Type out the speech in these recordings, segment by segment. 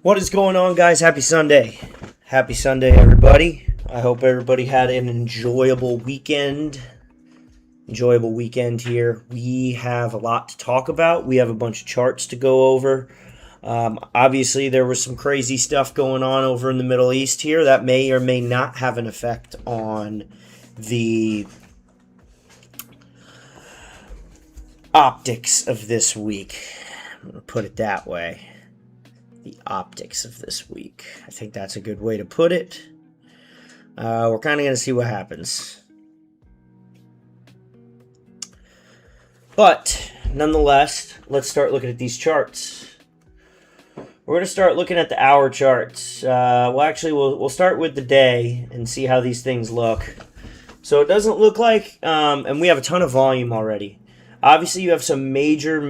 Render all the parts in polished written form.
What is going on, guys? Happy Sunday. Happy Sunday, everybody. I hope everybody had an enjoyable weekend. Enjoyable weekend here. We have a lot to talk about. We have a bunch of charts to go over. Obviously, there was some crazy stuff going on over in the Middle East here that may or may not have an effect on the optics of this week. I'm going to put it that way. The optics of this week. I think that's a good way to put it. We're kind of going to see what happens. But, nonetheless, let's start looking at these charts. We're going to start looking at the hour charts. We'll start with the day and see how these things look. So it doesn't look like, and we have a ton of volume already. Obviously, you have some major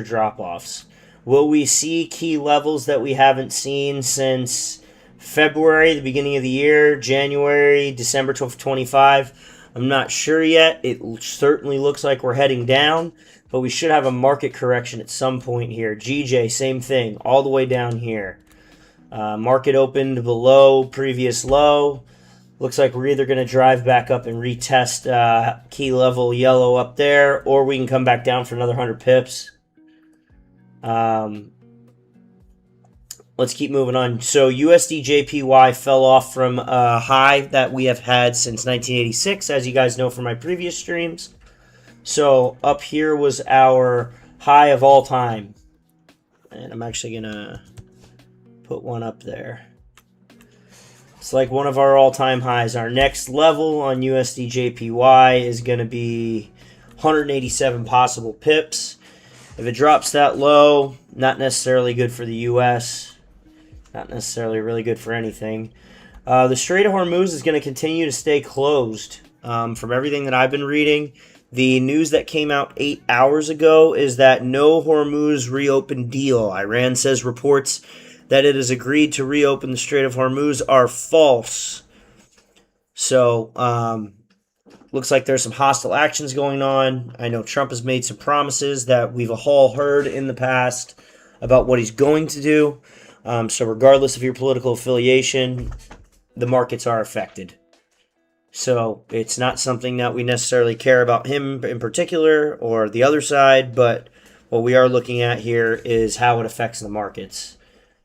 drop-offs. Will we see key levels that we haven't seen since February, the beginning of the year, January, December 25? I'm not sure yet. It certainly looks like we're heading down, but we should have a market correction at some point here. GJ, same thing, all the way down here. Market opened below previous low. Looks like we're either going to drive back up and retest key level yellow up there, or we can come back down for another 100 pips. Let's keep moving on. So USD JPY fell off from a high that we have had since 1986, as you guys know from my previous streams. So up here was our high of all time. And I'm actually going to put one up there. It's like one of our all-time highs. Our next level on USD JPY is going to be 187 possible pips. If it drops that low, not necessarily good for the U.S., not necessarily really good for anything. The Strait of Hormuz is going to continue to stay closed. From everything that I've been reading, the news that came out 8 hours ago is that no Hormuz reopened deal. Iran says reports that it has agreed to reopen the Strait of Hormuz are false. So, looks like there's some hostile actions going on. I know Trump has made some promises that we've all heard in the past about what he's going to do. So regardless of your political affiliation, the markets are affected. So it's not something that we necessarily care about him in particular or the other side, but what we are looking at here is how it affects the markets.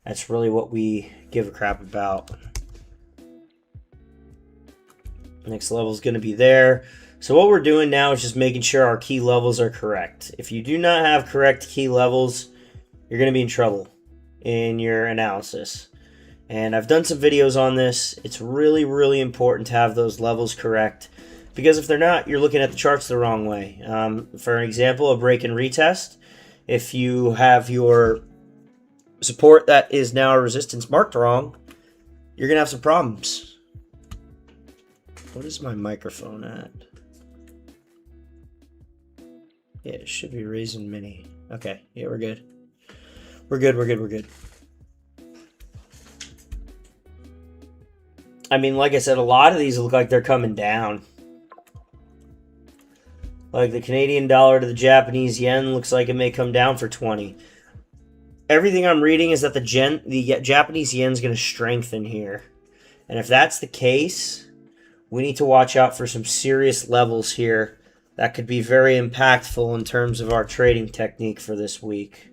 That's really what we give a crap about. Next level is going to be there. So what we're doing now is just making sure our key levels are correct. If you do not have correct key levels, you're going to be in trouble in your analysis. And I've done some videos on this. It's really important to have those levels correct, because if they're not, you're looking at the charts the wrong way. For an example, a break and retest. If you have your support that is now a resistance marked wrong, you're going to have some problems. What is my microphone at? Yeah, it should be Ryzen Mini. Okay, yeah, we're good. We're good. I mean, like I said, a lot of these look like they're coming down. Like the Canadian dollar to the Japanese yen looks like it may come down for 20. Everything I'm reading is that the Japanese yen is going to strengthen here. And if that's the case, we need to watch out for some serious levels here that could be very impactful in terms of our trading technique for this week.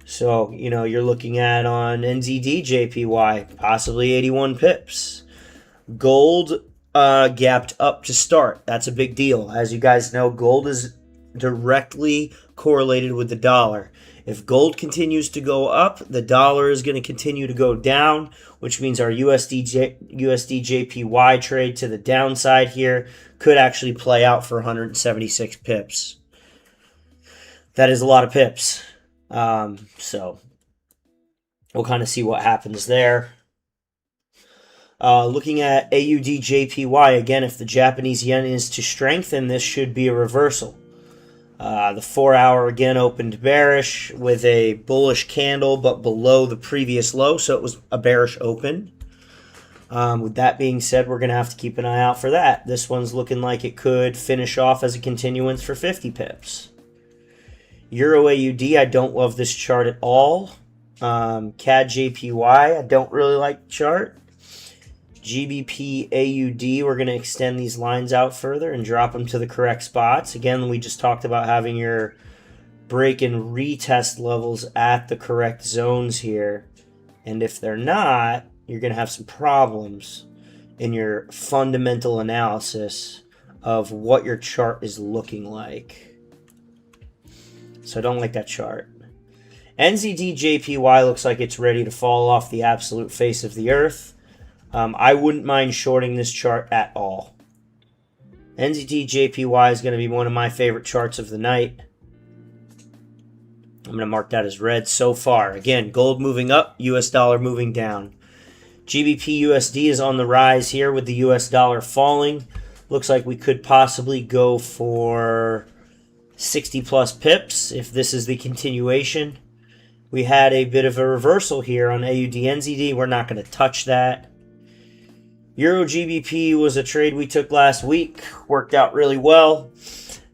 So, you know, you're looking at on NZD JPY, possibly 81 pips. Gold gapped up to start. That's a big deal. As you guys know, gold is directly correlated with the dollar. If gold continues to go up, the dollar is going to continue to go down, which means our USD JPY trade to the downside here could actually play out for 176 pips. That is a lot of pips. So we'll kind of see what happens there. Looking at AUD JPY, again, if the Japanese yen is to strengthen, this should be a reversal. The 4-hour again opened bearish with a bullish candle, but below the previous low, so it was a bearish open. With that being said, we're going to have to keep an eye out for that. This one's looking like it could finish off as a continuance for 50 pips. Euro AUD, I don't love this chart at all. CAD JPY, I don't really like the chart. GBP AUD, we're going to extend these lines out further and drop them to the correct spots. Again, we just talked about having your break and retest levels at the correct zones here. And if they're not, you're going to have some problems in your fundamental analysis of what your chart is looking like. So I don't like that chart. NZD JPY looks like it's ready to fall off the absolute face of the earth. I wouldn't mind shorting this chart at all. NZD JPY is going to be one of my favorite charts of the night. I'm going to mark that as red so far. Again, gold moving up, US dollar moving down. GBP USD is on the rise here with the US dollar falling. Looks like we could possibly go for 60 plus pips if this is the continuation. We had a bit of a reversal here on AUD NZD. We're not going to touch that. Euro GBP was a trade we took last week. Worked out really well.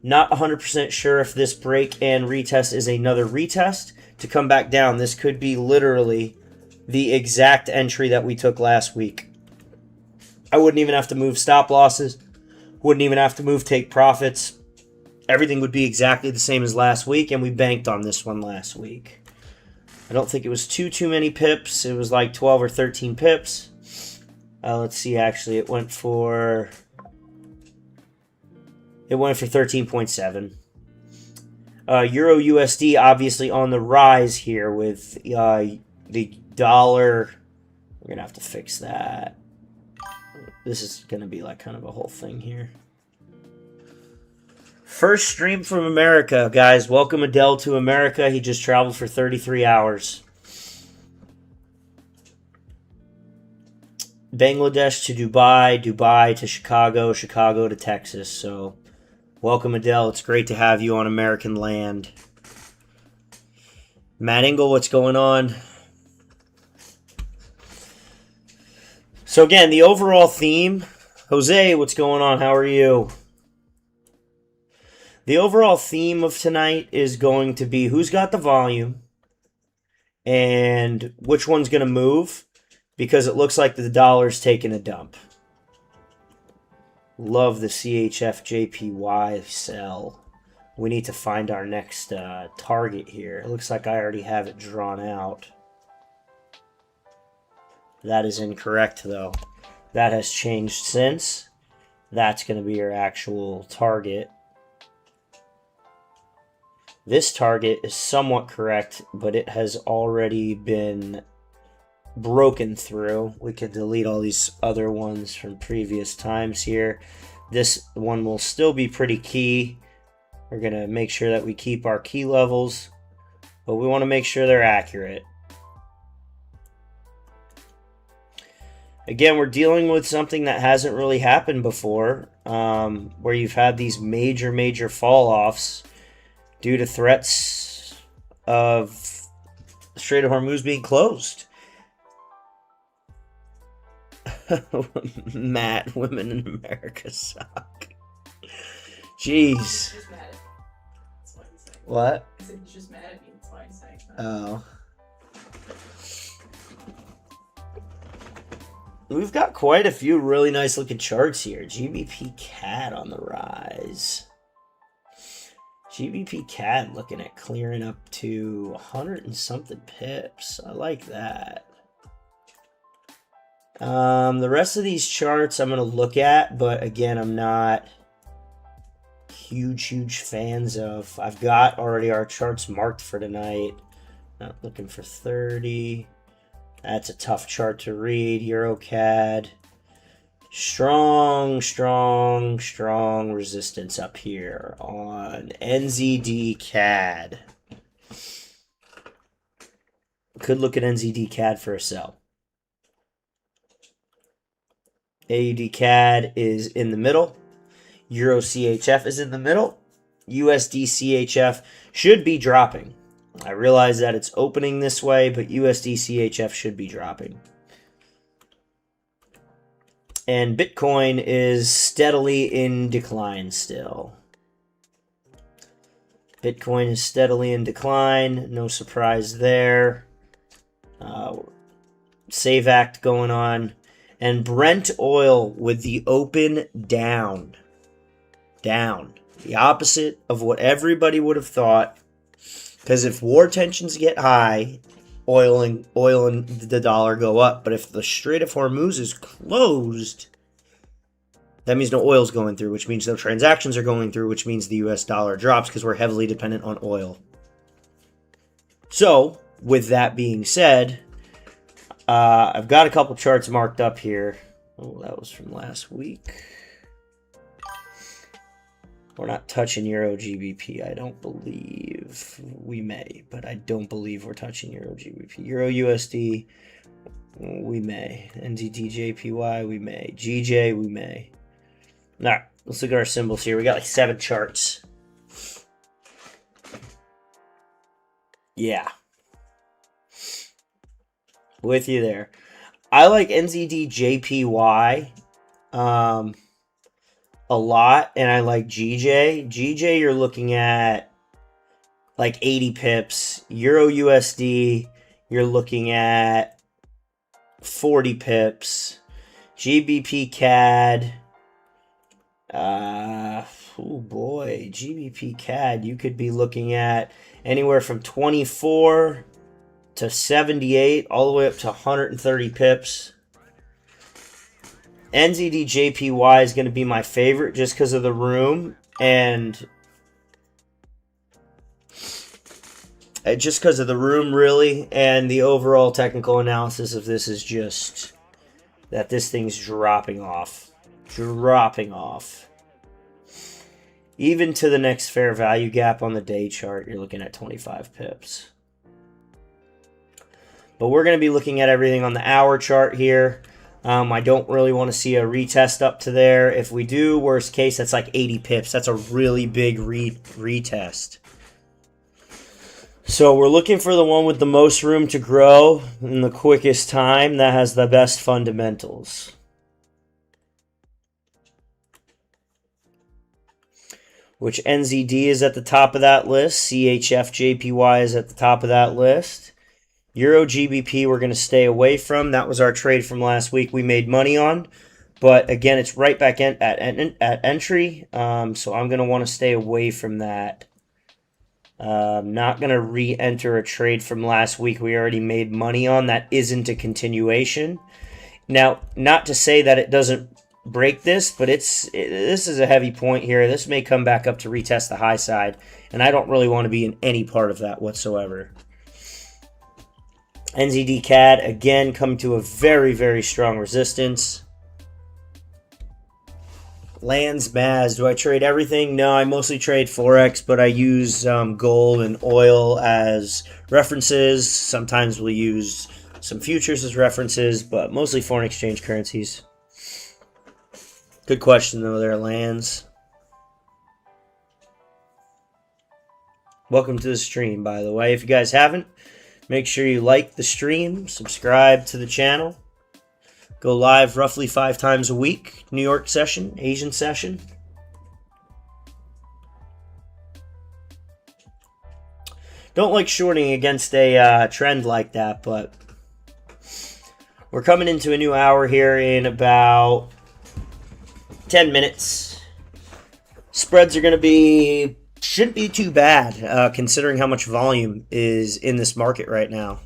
Not 100% sure if this break and retest is another retest to come back down. This could be literally the exact entry that we took last week. I wouldn't even have to move stop losses. Wouldn't even have to move take profits. Everything would be exactly the same as last week, and we banked on this one last week. I don't think it was too many pips. It was like 12 or 13 pips. Let's see, actually, it went for 13.7. Euro USD obviously on the rise here with the dollar. We're going to have to fix that. This is going to be like kind of a whole thing here. First stream from America, guys. Welcome Adele to America. He just traveled for 33 hours. Bangladesh to Dubai, Dubai to Chicago, Chicago to Texas. So, welcome Adele. It's great to have you on American land. Matt Engel, what's going on? So again, the overall theme. Jose, what's going on? How are you? The overall theme of tonight is going to be who's got the volume and which one's going to move, because it looks like the dollar's taking a dump. Love the CHF JPY sell. We need to find our next target here. It looks like I already have it drawn out. That is incorrect, though. That has changed since. That's going to be your actual target. This target is somewhat correct, but it has already been broken through. We can delete all these other ones from previous times here. This one will still be pretty key. We're going to make sure that we keep our key levels, but we want to make sure they're accurate. Again, we're dealing with something that hasn't really happened before, where you've had these major fall-offs due to threats of the Strait of Hormuz being closed. Matt, women in America suck. Jeez. What? I said he's just mad at me. That's why he's saying that. Oh. We've got quite a few really nice looking charts here. GBP CAD on the rise. GBP CAD looking at clearing up to 100 and something pips. I like that. The rest of these charts I'm going to look at, but again, I'm not huge fans of. I've got already our charts marked for tonight. Not looking for 30. That's a tough chart to read. EuroCAD. Strong resistance up here on NZD CAD. Could look at NZD CAD for a sell. AUD CAD is in the middle. Euro CHF is in the middle. USD CHF should be dropping. I realize that it's opening this way, but USD CHF should be dropping. And Bitcoin is steadily in decline still. Bitcoin is steadily in decline. No surprise there. Save Act going on. And Brent oil with the open down. Down. The opposite of what everybody would have thought. Because if war tensions get high, oil and the dollar go up. But if the Strait of Hormuz is closed, that means no oil's going through, which means no transactions are going through, which means the US dollar drops because we're heavily dependent on oil. So, with that being said, I've got a couple charts marked up here. Oh, that was from last week. We're not touching Euro GBP. I don't believe we may, but I don't believe we're touching Euro GBP. Euro USD, we may. NZD JPY, we may. GJ, we may. All right, let's look at our symbols here. We got like 7 charts. Yeah. With you there. I like NZD JPY a lot, and I like GJ. GJ, you're looking at like 80 pips. Euro USD, you're looking at 40 pips. GBP CAD, oh boy, GBP CAD, you could be looking at anywhere from 24 to 78, all the way up to 130 pips. NZD JPY is going to be my favorite just because of the room, and just because of the room, really, and the overall technical analysis of this is just that this thing's dropping off. Dropping off. Even to the next fair value gap on the day chart, you're looking at 25 pips. But we're going to be looking at everything on the hour chart here. I don't really want to see a retest up to there. If we do, worst case, that's like 80 pips. That's a really big retest. So we're looking for the one with the most room to grow in the quickest time that has the best fundamentals. Which NZD is at the top of that list. CHF JPY is at the top of that list. Euro GBP we're going to stay away from. That was our trade from last week we made money on. But again, it's right back at entry. So I'm going to want to stay away from that. Not going to re-enter a trade from last week we already made money on. That isn't a continuation. Now, not to say that it doesn't break this, but this is a heavy point here. This may come back up to retest the high side. And I don't really want to be in any part of that whatsoever. NZD CAD, again, come to a very, very strong resistance. Lands, MAS, do I trade everything? No, I mostly trade Forex, but I use gold and oil as references. Sometimes we'll use some futures as references, but mostly foreign exchange currencies. Good question, though, there, Lands. Welcome to the stream, by the way. If you guys haven't, make sure you like the stream, subscribe to the channel. Go live roughly 5 times a week. New York session, Asian session. Don't like shorting against a trend like that, but we're coming into a new hour here in about 10 minutes. Spreads are going to be, shouldn't be too bad considering how much volume is in this market right now.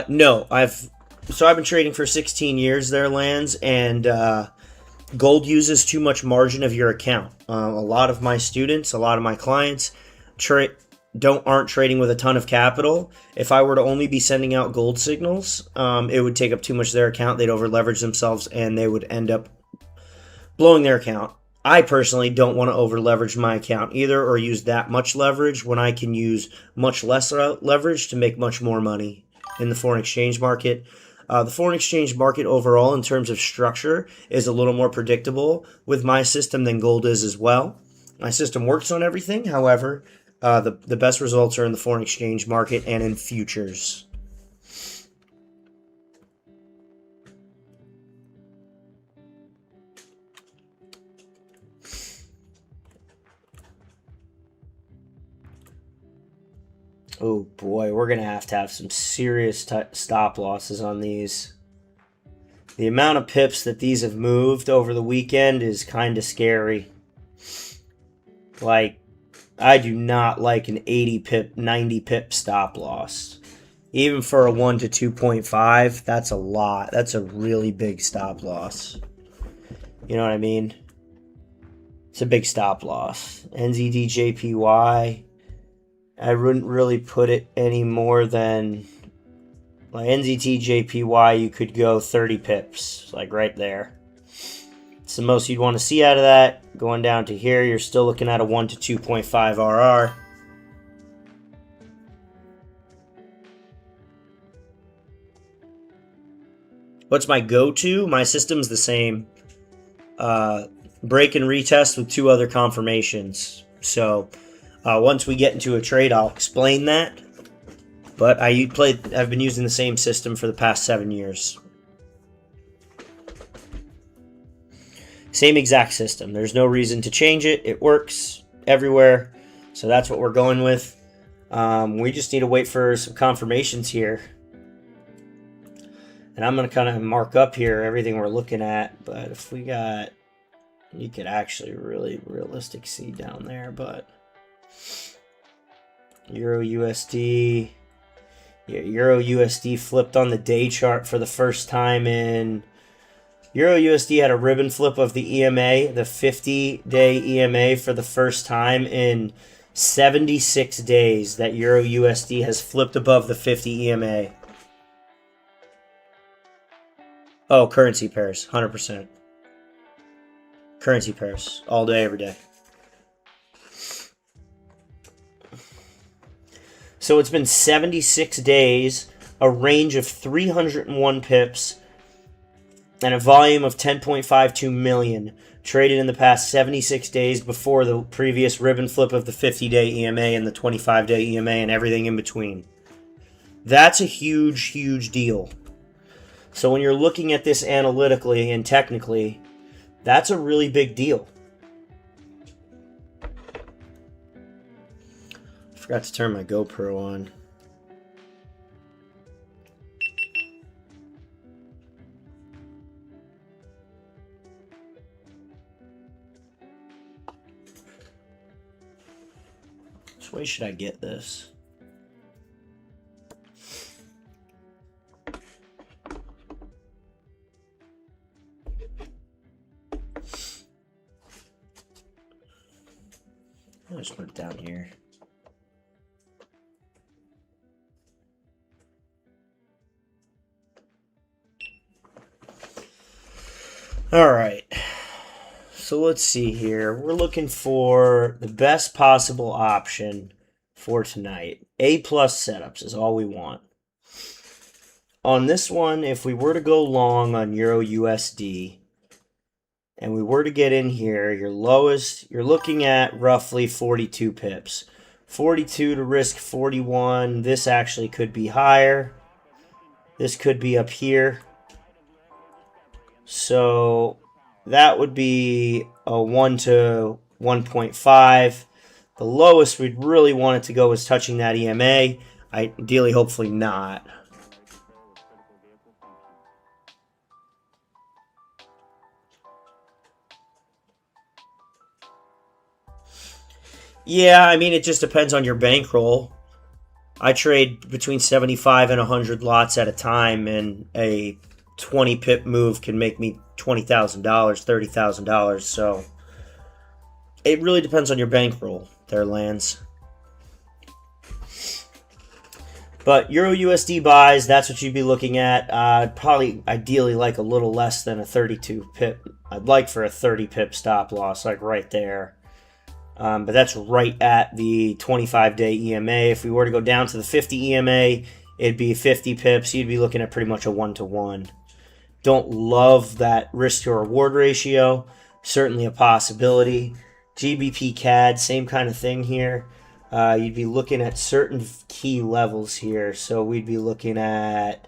No, I've been trading for 16 years there, Lands, and gold uses too much margin of your account. A lot of my students, a lot of my clients aren't trading with a ton of capital. If I were to only be sending out gold signals, it would take up too much of their account. They'd over leverage themselves and they would end up blowing their account. I personally don't want to over leverage my account either, or use that much leverage when I can use much less leverage to make much more money in the foreign exchange market. The foreign exchange market overall in terms of structure is a little more predictable with my system than gold is as well. My system works on everything. However, the best results are in the foreign exchange market and in futures. Oh boy, we're going to have some serious stop losses on these. The amount of pips that these have moved over the weekend is kind of scary. Like, I do not like an 80 pip, 90 pip stop loss. Even for a 1 to 2.5, that's a lot. That's a really big stop loss. You know what I mean? It's a big stop loss. NZDJPY, I wouldn't really put it any more than, like, NZTJPY, you could go 30 pips, like right there. It's the most you'd want to see out of that. Going down to here, you're still looking at a 1 to 2.5 RR. What's my go-to? My system's the same. Break and retest with 2 other confirmations. So once we get into a trade, I'll explain that. But I've been using the same system for the past 7 years. Same exact system. There's no reason to change it. It works everywhere. So that's what we're going with. We just need to wait for some confirmations here. And I'm going to kind of mark up here everything we're looking at. But if we got, you could actually really realistic see down there. But Euro USD. Yeah, Euro USD flipped on the day chart for the first time in... Euro USD had a ribbon flip of the EMA, the 50-day EMA, for the first time in 76 days that Euro USD has flipped above the 50 EMA. Oh, currency pairs, 100%. Currency pairs, all day, every day. So it's been 76 days, a range of 301 pips, and a volume of 10.52 million traded in the past 76 days before the previous ribbon flip of the 50-day EMA and the 25-day EMA and everything in between. That's a huge, huge deal. So when you're looking at this analytically and technically, that's a really big deal. I forgot to turn my GoPro on. Which way should I get this? I'll just put it down here. All right. So let's see here. We're looking for the best possible option for tonight. A+ setups is all we want. On this one, if we were to go long on Euro USD, and we were to get in here, your lowest, you're looking at roughly 42 pips. 42 to risk 41. This actually could be higher. This could be up here. So that would be a 1 to 1.5. The lowest we'd really want it to go is touching that EMA. Ideally, hopefully not. Yeah, I mean, it just depends on your bankroll. I trade between 75 and 100 lots at a time, and a 20 pip move can make me $20,000, $30,000. So it really depends on your bankroll there, Lance. But Euro USD buys, that's what you'd be looking at. I'd probably ideally like a little less than a 32 pip. I'd like for a 30 pip stop loss, like right there. But that's right at the 25-day EMA. If we were to go down to the 50 EMA, it'd be 50 pips. You'd be looking at pretty much a 1-to-1. Don't love that risk to reward ratio. Certainly a possibility. GBP CAD, same kind of thing here. You'd be looking at certain key levels here. So we'd be looking at...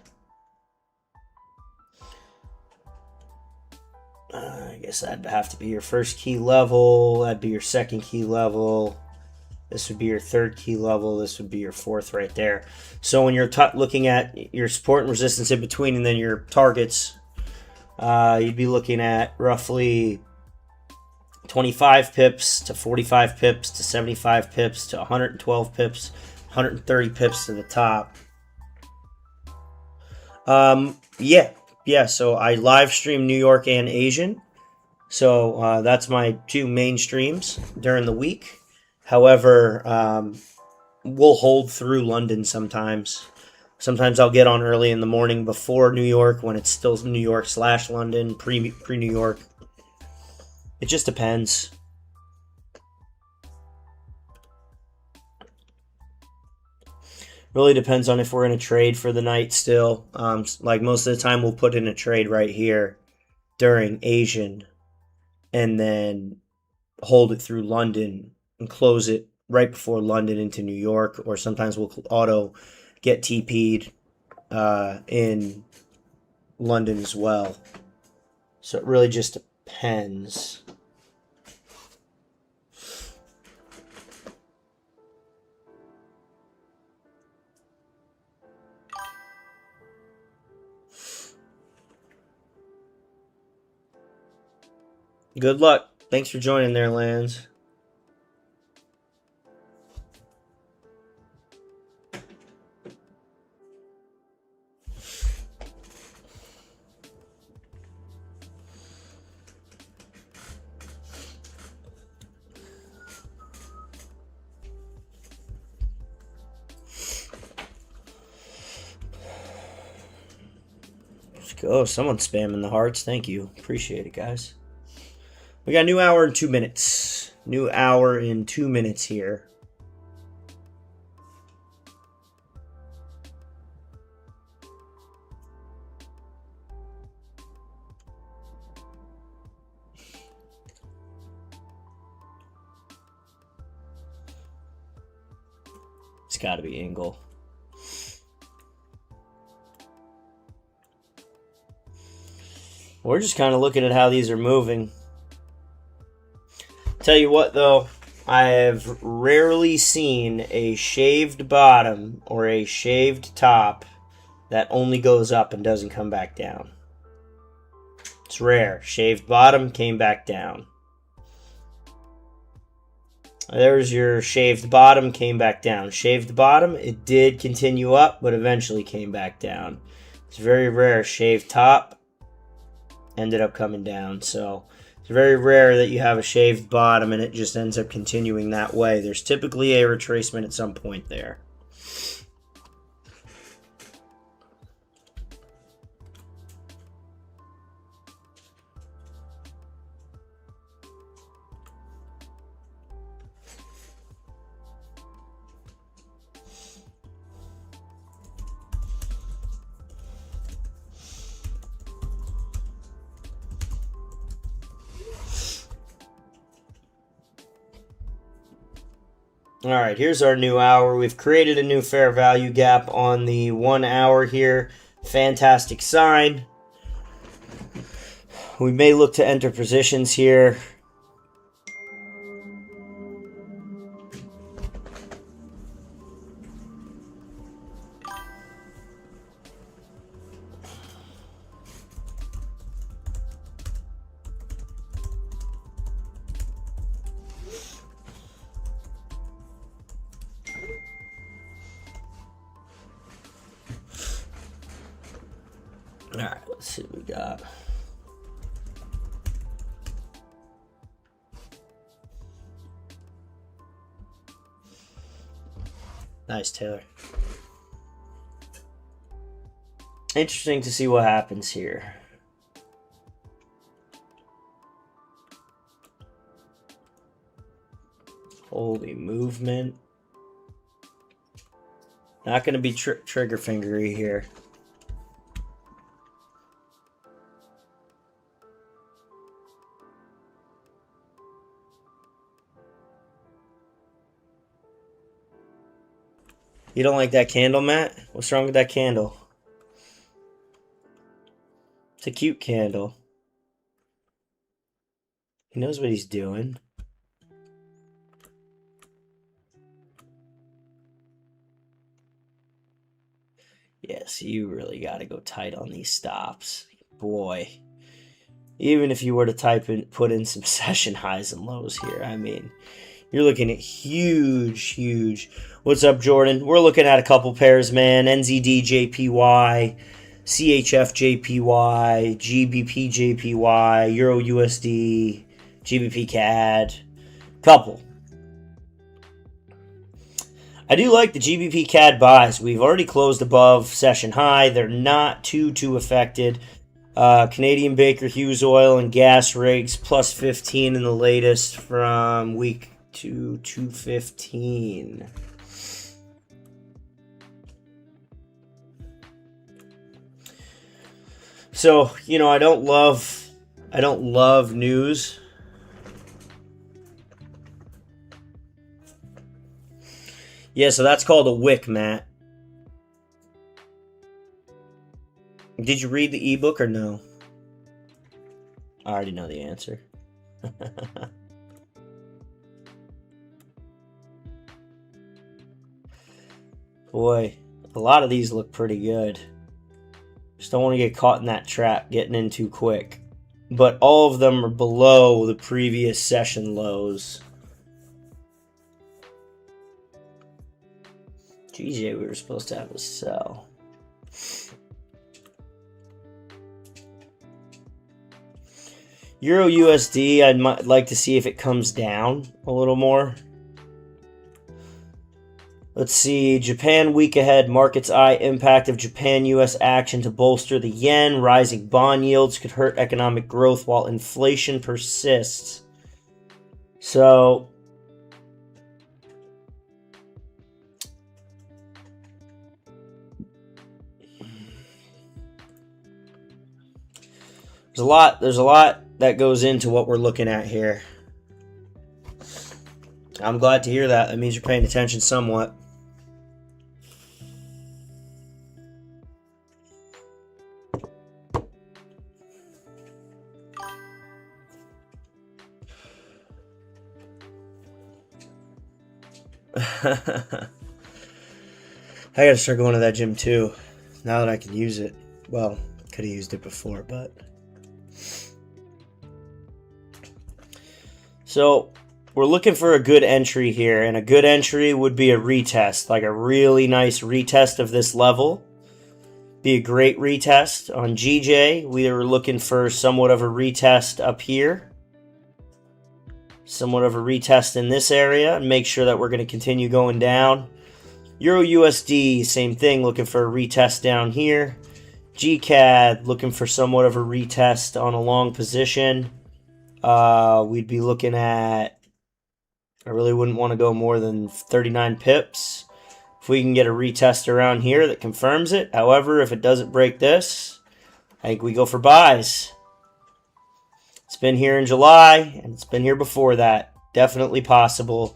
I guess that'd have to be your first key level. That'd be your second key level. This would be your third key level. This would be your fourth right there. So when you're looking at your support and resistance in between and then your targets, you'd be looking at roughly 25 pips to 45 pips to 75 pips to 112 pips, 130 pips to the top. Yeah. So I live stream New York and Asian. So that's my two main streams during the week. However, we'll hold through London sometimes. Sometimes I'll get on early in the morning before New York when it's still New York / London, pre New York. It just depends. Really depends on if we're in a trade for the night still. Like most of the time, we'll put in a trade right here during Asian and then hold it through London and close it right before London into New York. Or sometimes we'll auto get TP'd in London as well. So it really just depends. Good luck. Thanks for joining there, Lance. Let's go. Someone's spamming the hearts. Thank you. Appreciate it, guys. We got a new hour in 2 minutes. New hour in 2 minutes here. It's got to be Engel. We're just kind of looking at how these are moving. Tell you what, though, I have rarely seen a shaved bottom or a shaved top that only goes up and doesn't come back down. It's rare. Shaved bottom came back down. There's your shaved bottom, came back down. Shaved bottom, it did continue up, but eventually came back down. It's very rare. Shaved top ended up coming down. So it's very rare that you have a shaved bottom and it just ends up continuing that way. There's typically a retracement at some point there. All right, here's our new hour. We've created a new fair value gap on the 1 hour here. Fantastic sign. We may look to enter positions here. All right, let's see what we got. Nice, Taylor. Interesting to see what happens here. Holy movement. Not going to be trigger fingery here. You don't like that candle, Matt? What's wrong with that candle? It's a cute candle. He knows what he's doing. Yes, you really got to go tight on these stops. Boy, even if you were to put in some session highs and lows here, I mean, you're looking at huge. What's up, Jordan? We're looking at a couple pairs, man. NZD JPY, CHF JPY, GBP JPY, Euro USD, GBP CAD. Couple. I do like the GBP CAD buys. We've already closed above session high. They're not too affected. Canadian Baker Hughes oil and gas rigs plus 15 in the latest from week 215. So, you know, I don't love news. Yeah, so that's called a wick, Matt. Did you read the ebook or no? I already know the answer. Boy, a lot of these look pretty good. Just don't want to get caught in that trap, getting in too quick. But all of them are below the previous session lows. GJ, we were supposed to have a sell. Euro USD, I'd like to see if it comes down a little more. Let's see, Japan week ahead, market's eye impact of Japan-US action to bolster the yen. Rising bond yields could hurt economic growth while inflation persists. So, there's a lot that goes into what we're looking at here. I'm glad to hear that. That means you're paying attention somewhat. I gotta start going to that gym too, now that I can use it. Well, could have used it before, but... So, we're looking for a good entry here, and a good entry would be a retest, like a really nice retest of this level. Be a great retest. On GJ, we were looking for somewhat of a retest up here. Somewhat of a retest in this area, and make sure that we're going to continue going down. Euro USD, same thing, looking for a retest down here. GCAD, looking for somewhat of a retest on a long position. We'd be looking at, I really wouldn't want to go more than 39 pips. If we can get a retest around here that confirms it. However, if it doesn't break this, I think we go for buys. It's been here in July, and it's been here before that. Definitely possible.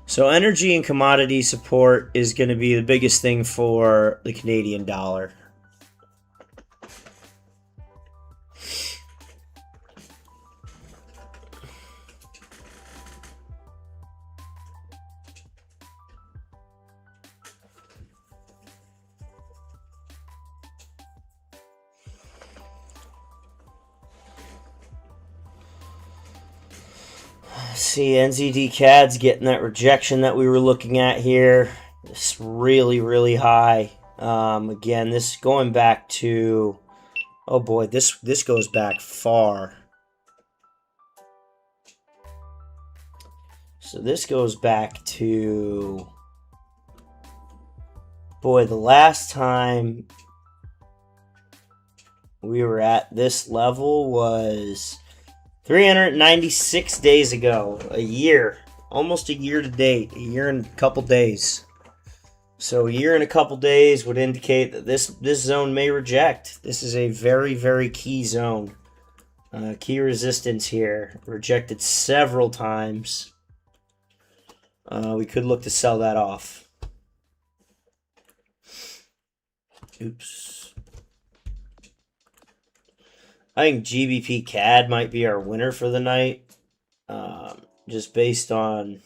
So energy and commodity support is going to be the biggest thing for the Canadian dollar. See, NZD CAD's getting that rejection that we were looking at here. It's really high. Again, this going back to, oh boy, this goes back far. So this goes back to, boy, the last time we were at this level was 396 days ago, a year, almost a year to date, a year and a couple days. So a year and a couple days would indicate that this zone may reject. This is a very, very key zone. Key resistance here. Rejected several times. We could look to sell that off. Oops. I think GBP CAD might be our winner for the night. Just based on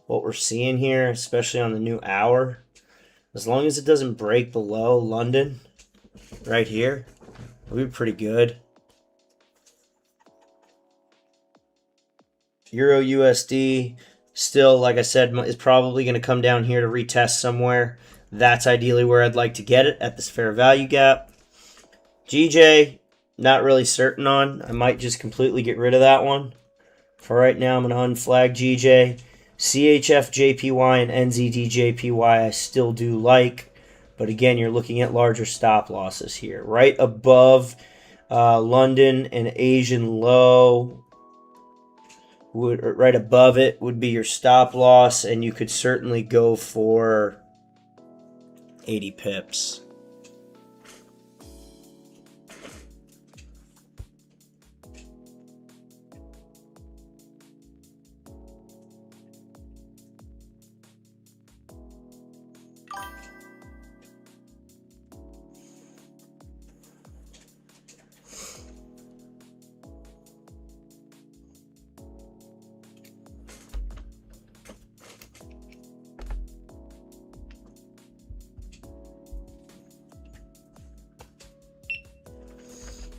what we're seeing here, especially on the new hour. As long as it doesn't break below London right here, we'll be pretty good. Euro USD still, like I said, is probably going to come down here to retest somewhere. That's ideally where I'd like to get it, at this fair value gap. GJ, not really certain on. I might just completely get rid of that one. For right now, I'm going to unflag GJ. CHF JPY and NZD JPY I still do like. But again, you're looking at larger stop losses here. Right above London and Asian low, right above it would be your stop loss. And you could certainly go for 80 pips.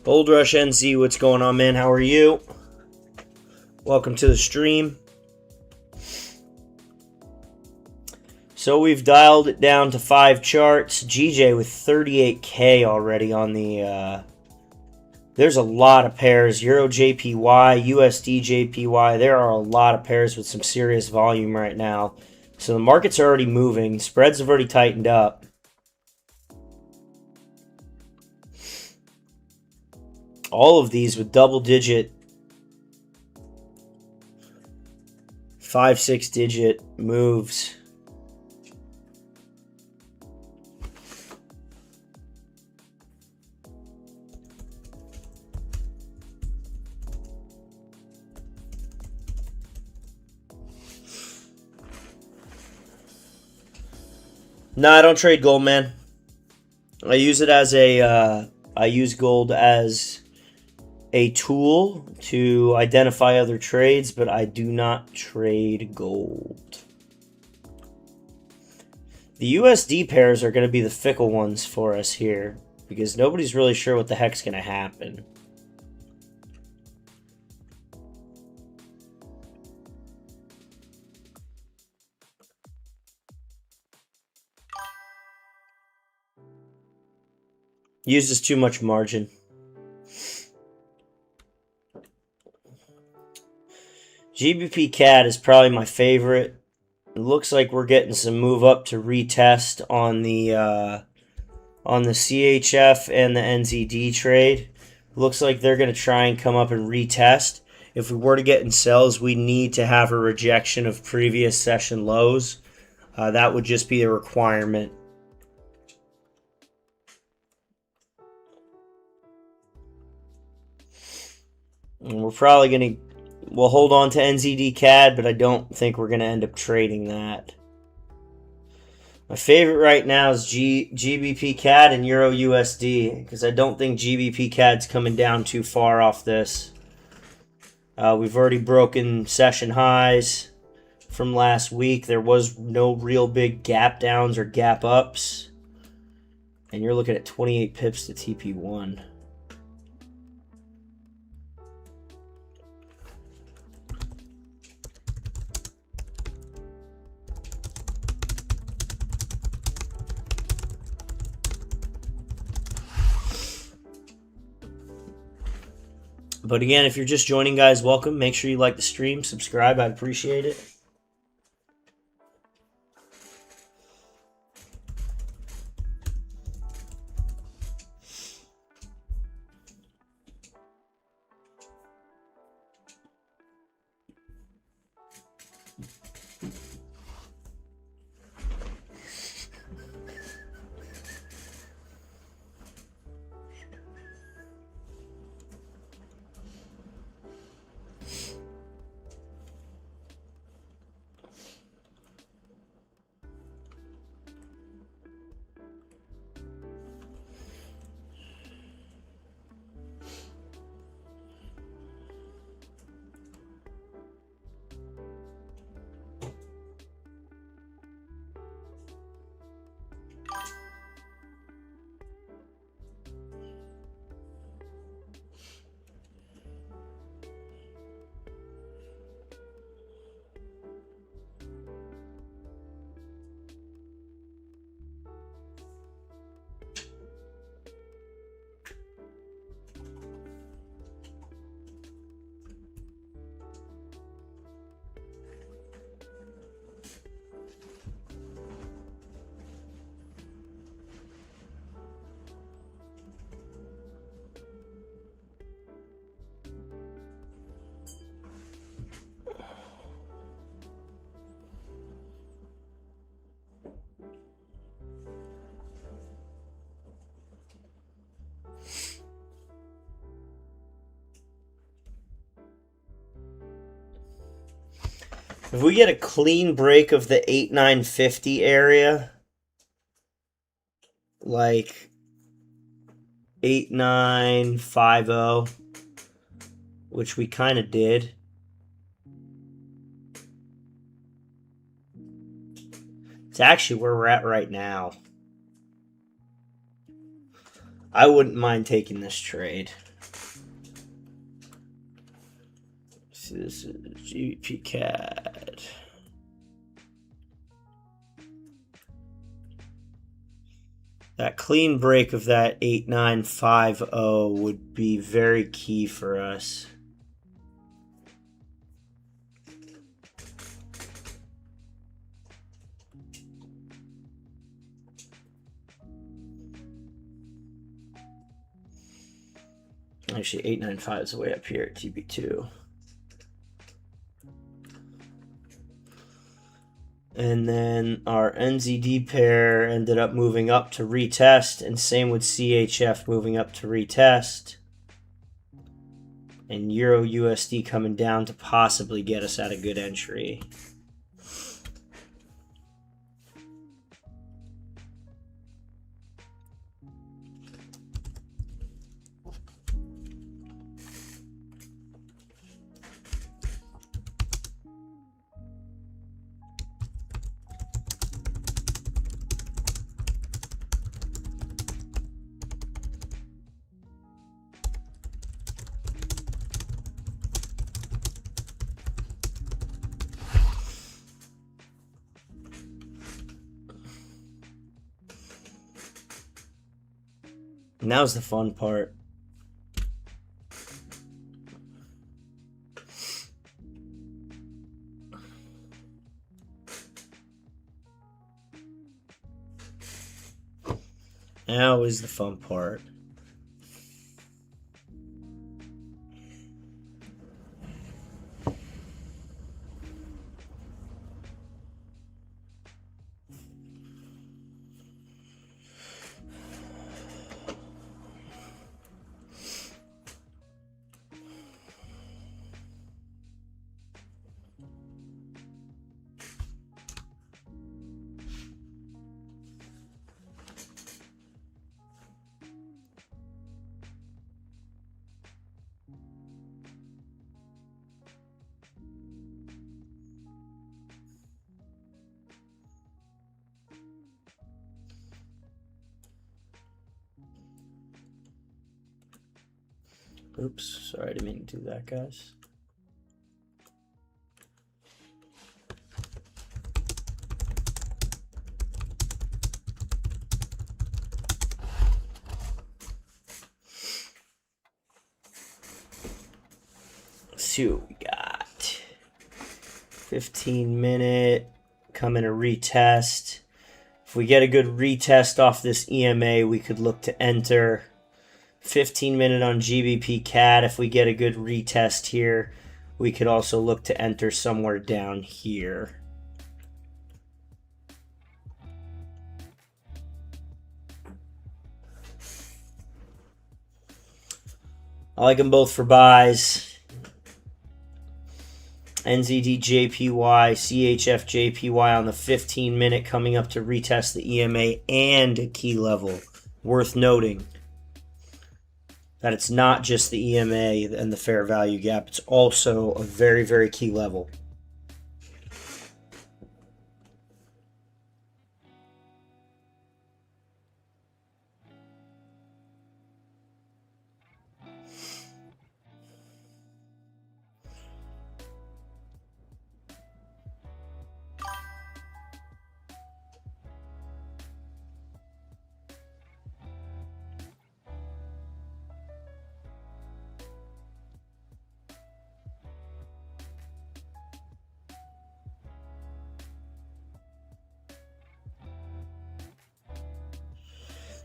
Gold Rush NZ, what's going on, man? How are you? Welcome to the stream. So we've dialed it down to 5 charts. GJ with 38K already on the... there's a lot of pairs. Euro JPY, USD JPY. There are a lot of pairs with some serious volume right now. So the market's already moving. Spreads have already tightened up. All of these with double-digit, 5-6 digit moves. No, I don't trade gold, man. I use it as a, I use gold as a tool to identify other trades, but I do not trade gold. The USD pairs are going to be the fickle ones for us here because nobody's really sure what the heck's going to happen. Uses too much margin. GBP CAD is probably my favorite. It looks like we're getting some move up to retest on the CHF and the NZD trade. Looks like they're going to try and come up and retest. If we were to get in sells, we need to have a rejection of previous session lows. That would just be a requirement. And we're probably going to... We'll hold on to NZD CAD, but I don't think we're going to end up trading that. My favorite right now is GBP CAD and Euro USD, because I don't think GBP CAD's coming down too far off this. We've already broken session highs from last week. There was no real big gap downs or gap ups. And you're looking at 28 pips to TP1. But again, if you're just joining, guys, welcome. Make sure you like the stream, subscribe. I'd appreciate it. If we get a clean break of the 8950 area, like 8950, which we kind of did. It's actually where we're at right now. I wouldn't mind taking this trade. So this is GBP CAD. That clean break of that 8950 would be very key for us. Actually, 895 is way up here at TB2. And then our NZD pair ended up moving up to retest, and same with CHF moving up to retest. And Euro USD coming down to possibly get us at a good entry. Now's the fun part. Now is the fun part. Oops, sorry, I didn't mean to do that, guys. Let's see what we got. 15-minute, come in a retest. If we get a good retest off this EMA, we could look to enter. 15-minute on GBP CAD. If we get a good retest here, we could also look to enter somewhere down here. I like them both for buys. NZD JPY, CHF JPY on the 15-minute coming up to retest the EMA and a key level. Worth noting that it's not just the EMA and the fair value gap, it's also a very, very key level.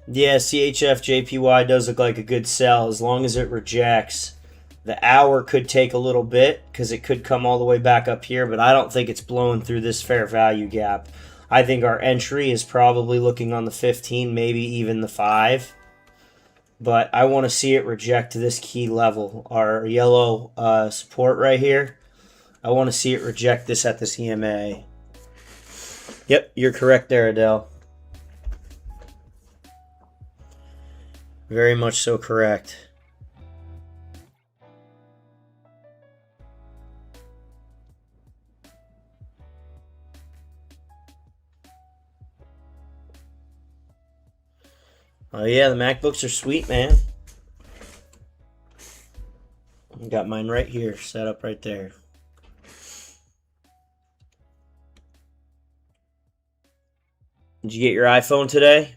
Yeah, CHF JPY does look like a good sell as long as it rejects. The hour could take a little bit because it could come all the way back up here, but I don't think it's blowing through this fair value gap. I think our entry is probably looking on the 15, maybe even the 5. But I want to see it reject this key level, our yellow support right here. I want to see it reject this at this EMA. Yep, you're correct there, Adele. Very much so correct. Oh yeah, the MacBooks are sweet, man. I got mine right here, set up right there. Did you get your iPhone today?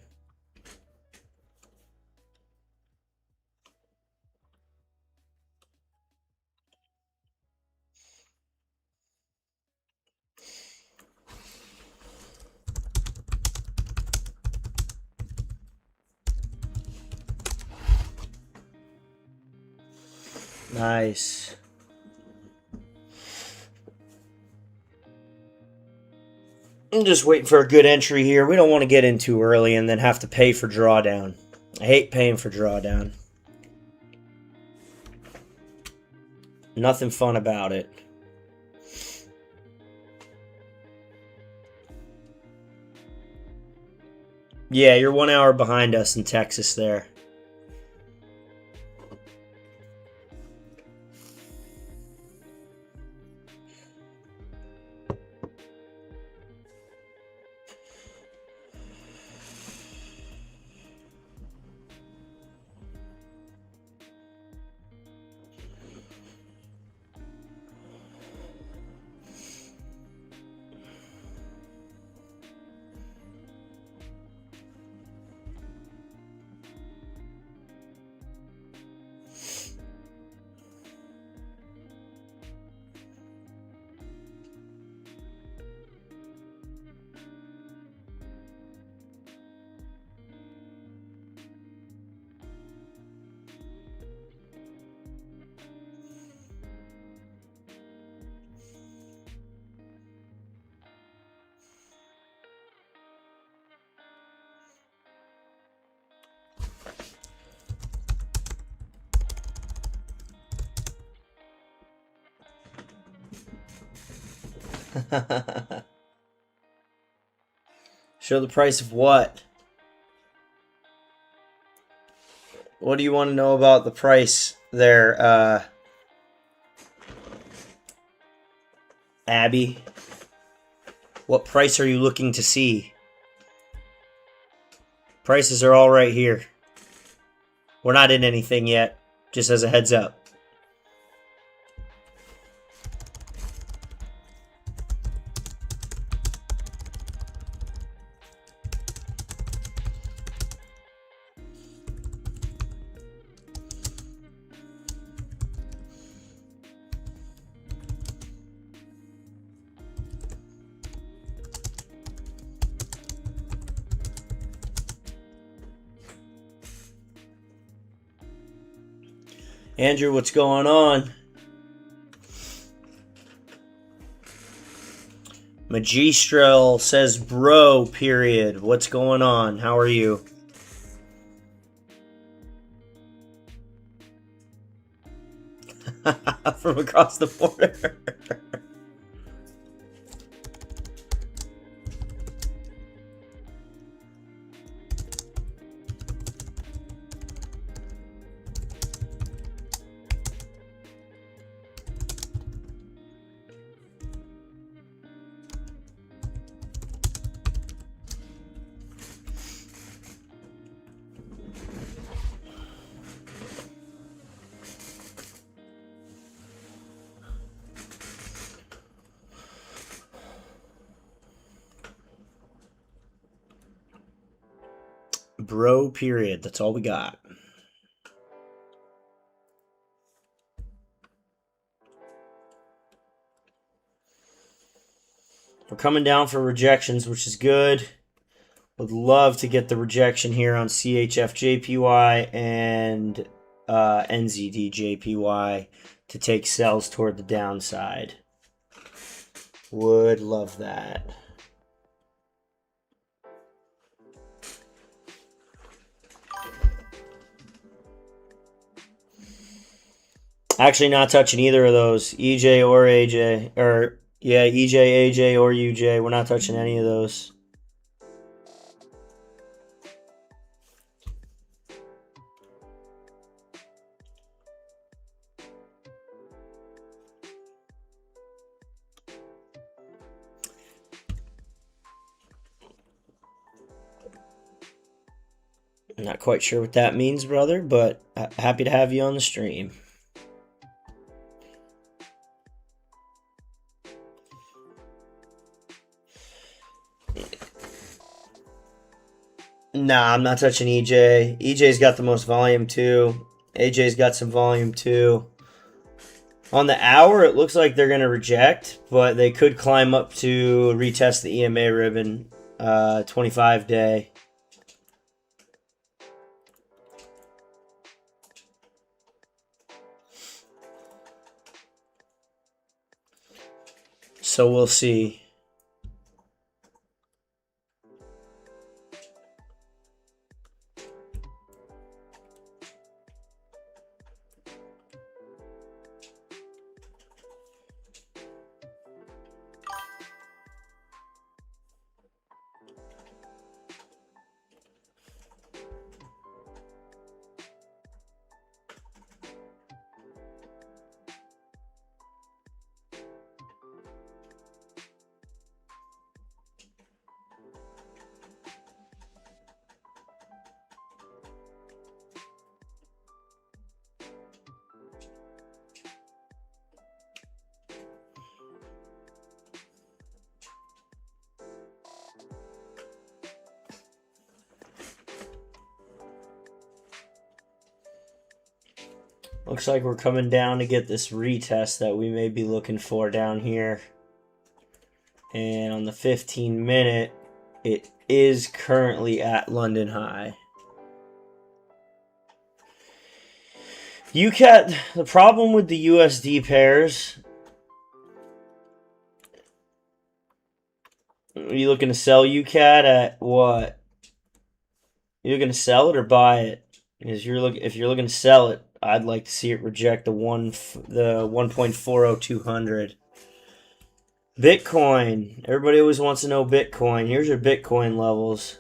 Nice. I'm just waiting for a good entry here. We don't want to get in too early and then have to pay for drawdown. I hate paying for drawdown. Nothing fun about it. Yeah, you're 1 hour behind us in Texas there. Show the price of what? What do you want to know about the price there, Abby? What price are you looking to see? Prices are all right here. We're not in anything yet, just as a heads up. Andrew, what's going on? Magistral says, bro, period. What's going on? How are you? From across the border. Bro, period. That's all we got. We're coming down for rejections, which is good. Would love to get the rejection here on CHF-JPY and NZD-JPY to take sells toward the downside. Would love that. Actually, not touching either of those. EJ or AJ. Or, yeah, EJ, AJ, or UJ. We're not touching any of those. I'm not quite sure what that means, brother, but happy to have you on the stream. Nah, I'm not touching EJ. EJ's got the most volume too. AJ's got some volume too. On the hour, it looks like they're going to reject, but they could climb up to retest the EMA ribbon 25 day. So we'll see. Looks like we're coming down to get this retest that we may be looking for down here. And on the 15-minute, it is currently at London High. UCAT, the problem with the USD pairs, are you looking to sell UCAT at what? You looking to sell it or buy it? Because if you're looking to sell it, I'd like to see it reject the 1.40200. Bitcoin. Everybody always wants to know Bitcoin. Here's your Bitcoin levels.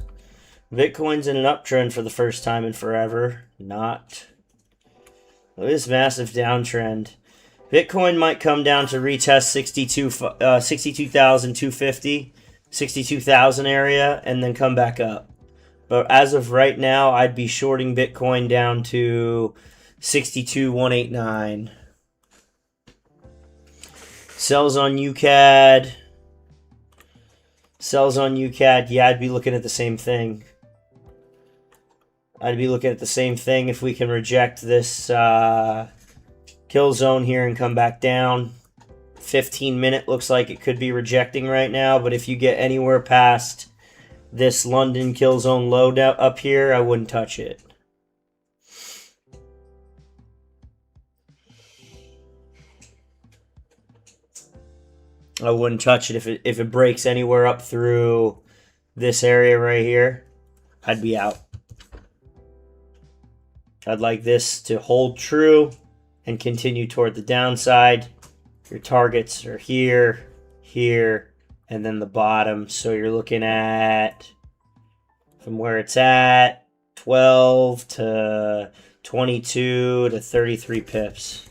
Bitcoin's in an uptrend for the first time in forever. Not. Look at this massive downtrend. Bitcoin might come down to retest 62,250, 62,000 area, and then come back up. But as of right now, I'd be shorting Bitcoin down to 62,189. Sells on UCAD. Sells on UCAD. Yeah, I'd be looking at the same thing. I'd be looking at the same thing if we can reject this kill zone here and come back down. 15-minute looks like it could be rejecting right now, but if you get anywhere past this London kill zone low up here, I wouldn't touch it. I wouldn't touch it if it breaks anywhere up through this area right here. I'd be out. I'd like this to hold true and continue toward the downside. Your targets are here, here, and then the bottom. So you're looking at, from where it's at, 12 to 22 to 33 pips.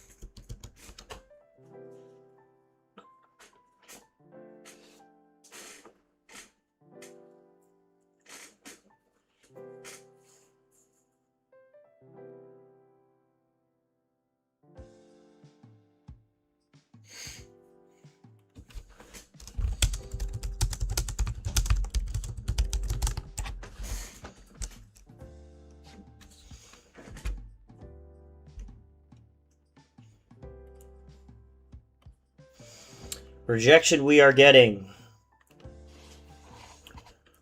Rejection we are getting,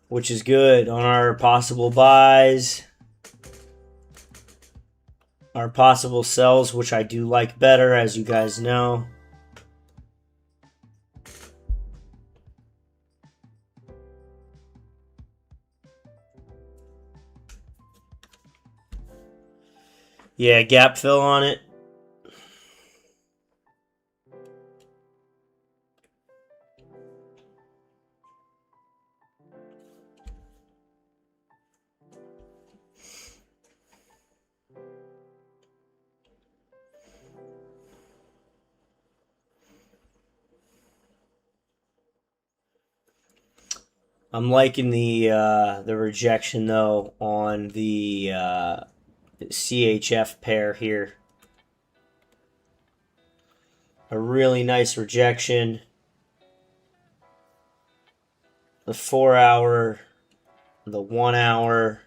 which is good on our possible buys. Our possible sells, which I do like better, as you guys know. Yeah, gap fill on it. I'm liking the rejection though on the CHF pair here. A really nice rejection. The 4 hour, the 1 hour.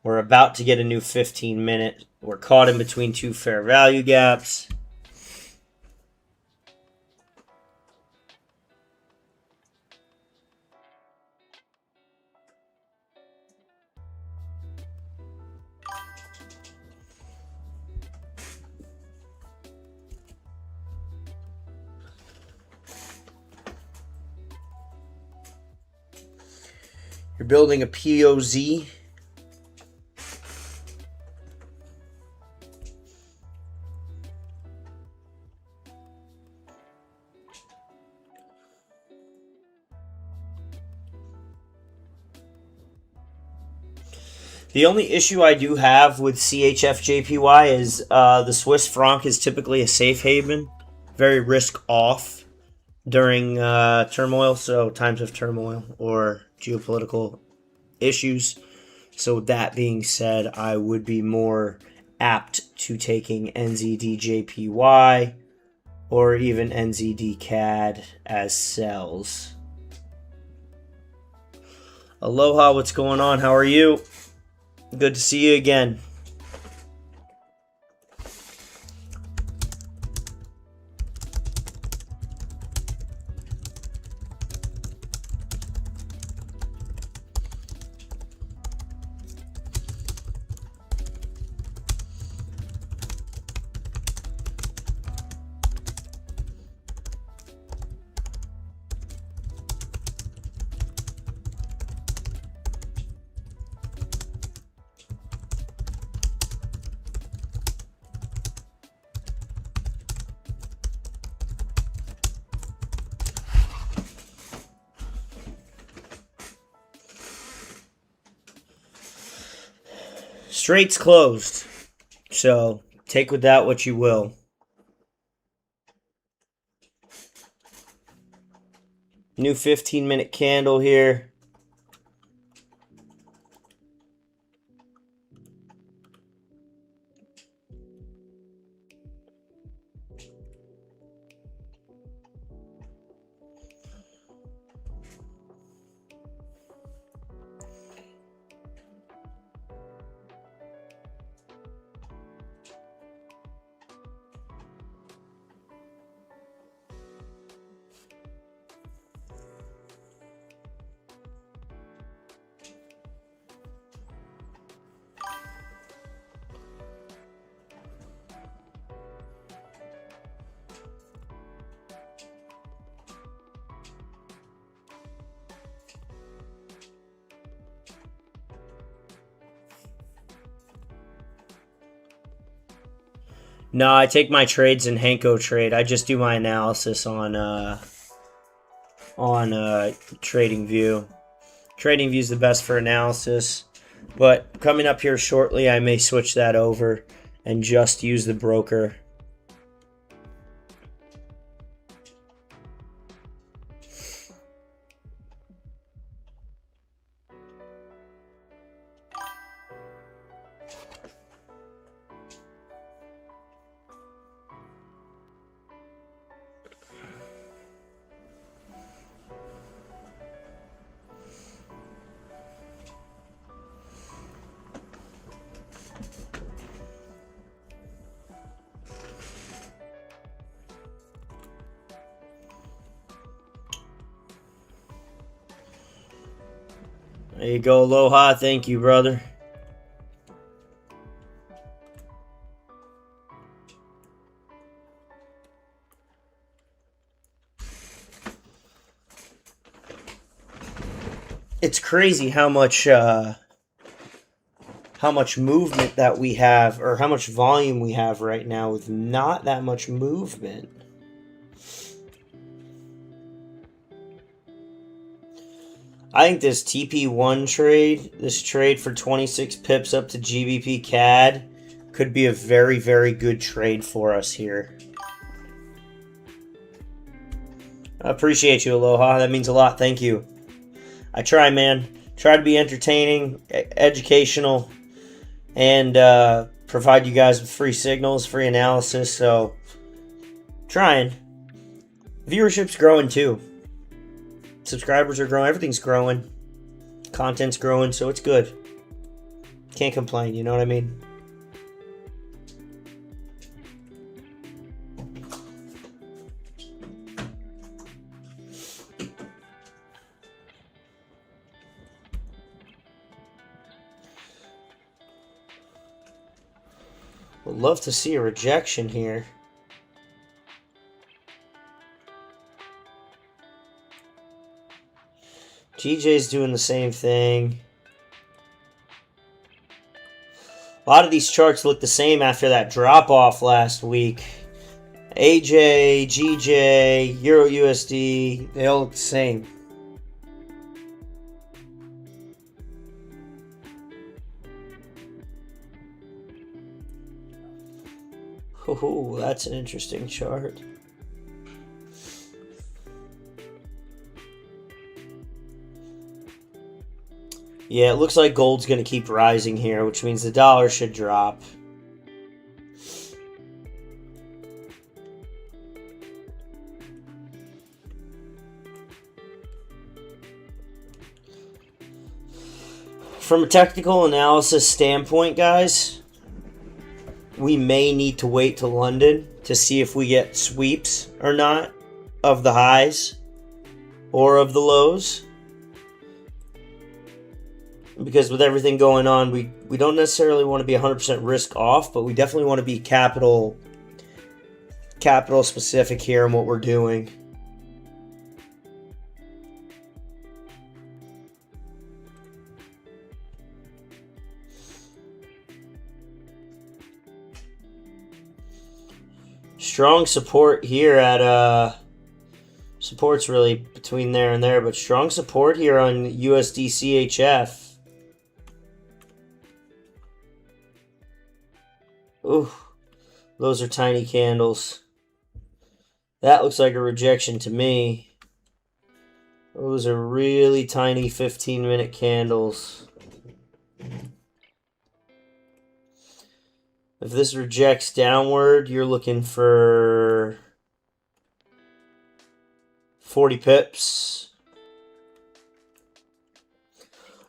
We're about to get a new 15-minute. We're caught in between two fair value gaps. You're building a POZ. The only issue I do have with CHF is the Swiss franc is typically a safe haven, very risk off during turmoil, so times of turmoil or geopolitical issues. So that being said, I would be more apt to taking NZDJPY or even NZD-CAD as sells. Aloha, what's going on? How are you? Good to see you again. Straight's closed, so take with that what you will. New 15-minute candle here. No, I take my trades in Hanko trade. I just do my analysis on TradingView. TradingView is the best for analysis, but coming up here shortly, I may switch that over and just use the broker. There you go, Aloha. Thank you, brother. It's crazy how much movement that we have, or how much volume we have right now with not that much movement. I think this TP1 trade, this trade for 26 pips up to GBP CAD, could be a very, very good trade for us here. I appreciate you, Aloha. That means a lot. Thank you. I try, man. Try to be entertaining, educational, and provide you guys with free signals, free analysis. So, trying. Viewership's growing too. Subscribers are growing. Everything's growing. Content's growing, so it's good. Can't complain, you know what I mean? Would love to see a rejection here. GJ's doing the same thing. A lot of these charts look the same after that drop-off last week. AJ, GJ, Euro USD, they all look the same. Oh, that's an interesting chart. Yeah, it looks like gold's going to keep rising here, which means the dollar should drop. From a technical analysis standpoint, guys, we may need to wait to London to see if we get sweeps or not of the highs or of the lows. Because with everything going on, we don't necessarily want to be 100% risk off, but we definitely want to be capital specific here in what we're doing. Strong support here at support's really between there and there, but strong support here on USD CHF. Ooh, those are tiny candles. That looks like a rejection to me. Those are really tiny 15-minute candles. If this rejects downward, you're looking for 40 pips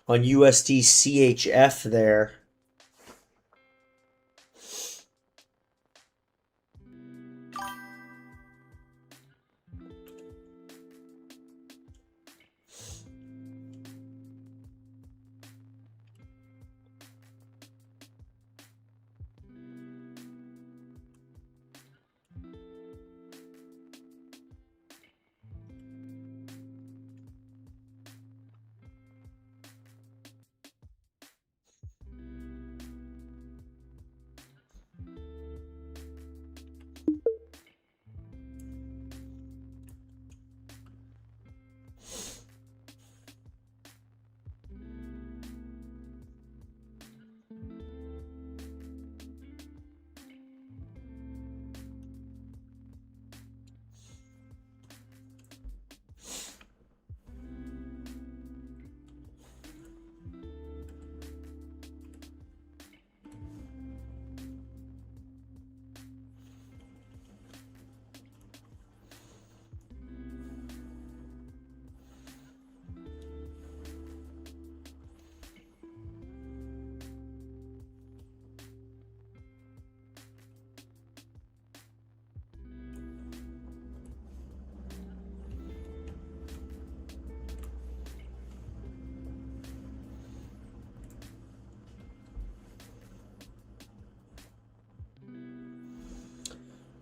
on USD CHF there.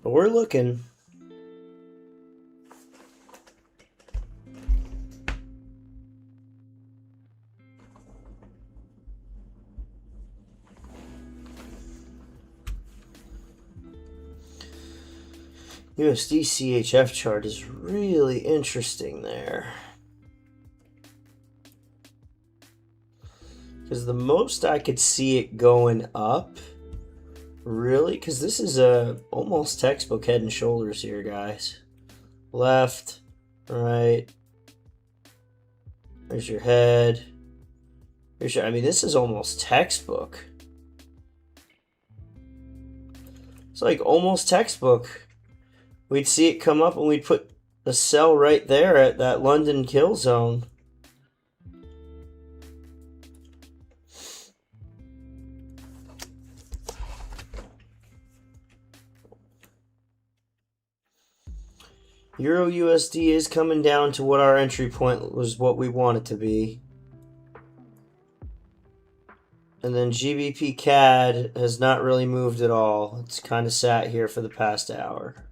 But we're looking. USD CHF chart is really interesting there. Because the most I could see it going up, really, because this is a almost textbook head and shoulders here, guys. Left, right, There's your head. Here's your, I mean, this is almost textbook. It's like almost textbook. We'd see it come up and we'd put the sell right there at that London kill zone. Euro USD is coming down to what our entry point was, what we want it to be. And then GBP CAD has not really moved at all. It's kind of sat here for the past hour.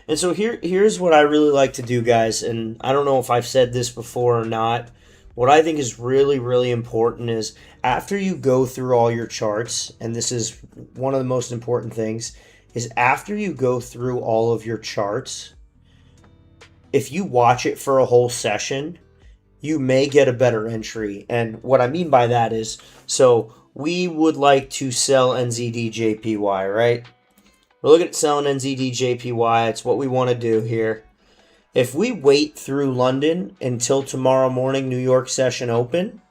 And so here's what I really like to do, guys. And I don't know if I've said this before or not. What I think is really, really important is after you go through all your charts, and this is one of the most important things, is after you go through all of your charts, if you watch it for a whole session, you may get a better entry. And what I mean by that is, so we would like to sell NZD-JPY, right? We're looking at selling NZD-JPY. It's what we want to do here. If we wait through London until tomorrow morning, New York session open,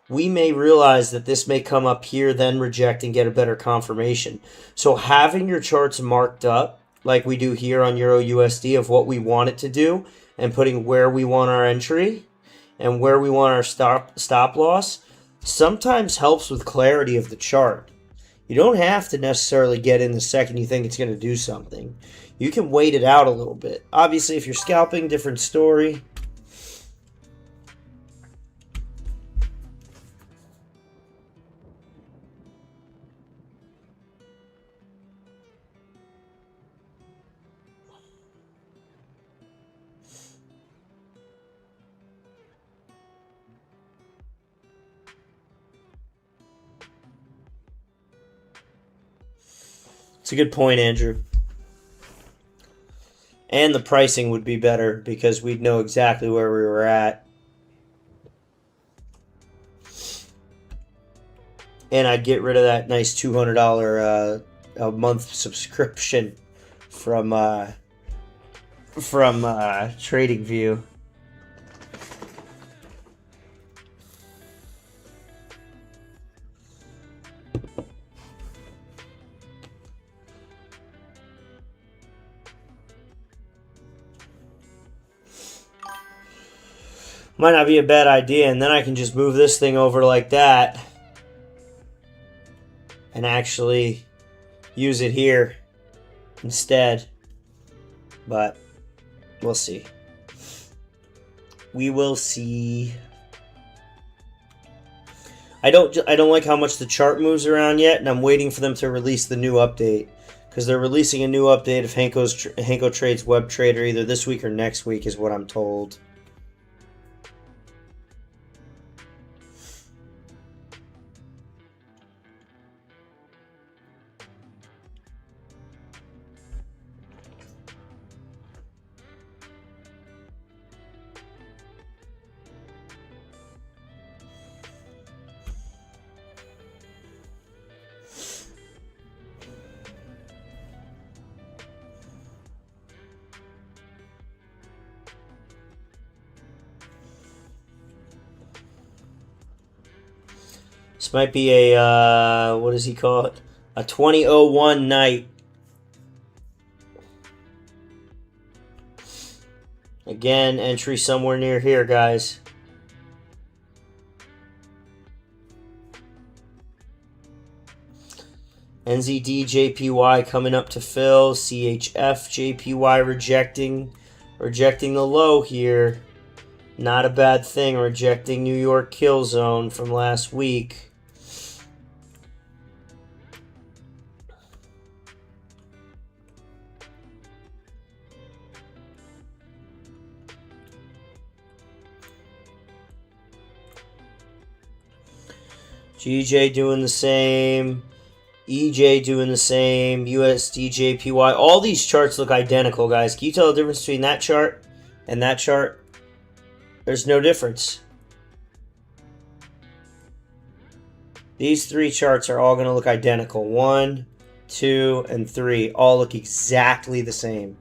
we may realize that this may come up here, then reject and get a better confirmation. So having your charts marked up like we do here on Euro USD of what we want it to do and putting where we want our entry and where we want our stop loss sometimes helps with clarity of the chart. You don't have to necessarily get in the second you think it's going to do something. You can wait it out a little bit. Obviously, if you're scalping, different story. It's a good point, Andrew. And the pricing would be better because we'd know exactly where we were at. And I'd get rid of that nice $200 a month subscription from TradingView. Might not be a bad idea, and then I can just move this thing over like that and actually use it here instead. But we'll see. We will see. I don't like how much the chart moves around yet, and I'm waiting for them to release the new update because they're releasing a new update of Hanko Trades Web Trader either this week or next week is what I'm told. This might be a, what does he call it? A 2001 night. Again, entry somewhere near here, guys. NZD JPY coming up to fill. CHF JPY rejecting the low here. Not a bad thing, rejecting New York kill zone from last week. GJ doing the same. EJ doing the same. USD JPY. All these charts look identical, guys. Can you tell the difference between that chart and that chart? There's no difference. These three charts are all going to look identical. 1, 2, and 3 all look exactly the same.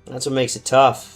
That's what makes it tough.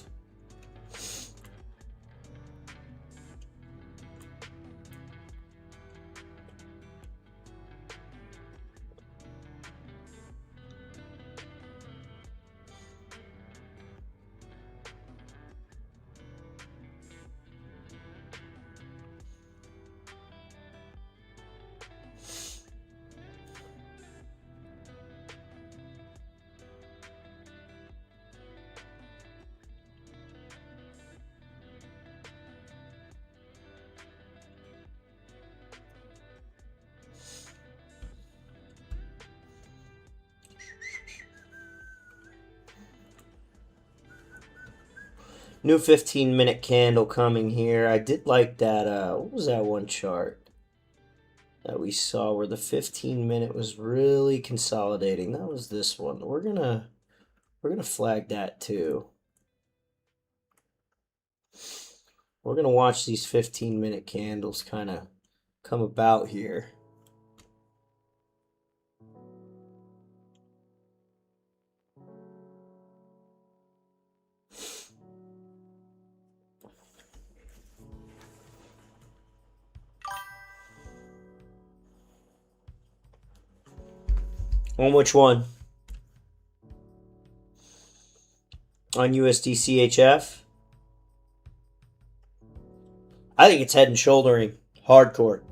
New 15-minute candle coming here. I did like that. What was that one chart that we saw where the 15-minute was really consolidating? That was this one. We're gonna flag that too. We're gonna watch these 15-minute candles kind of come about here. On which one? On USD CHF? I think it's head and shouldering. Hardcore.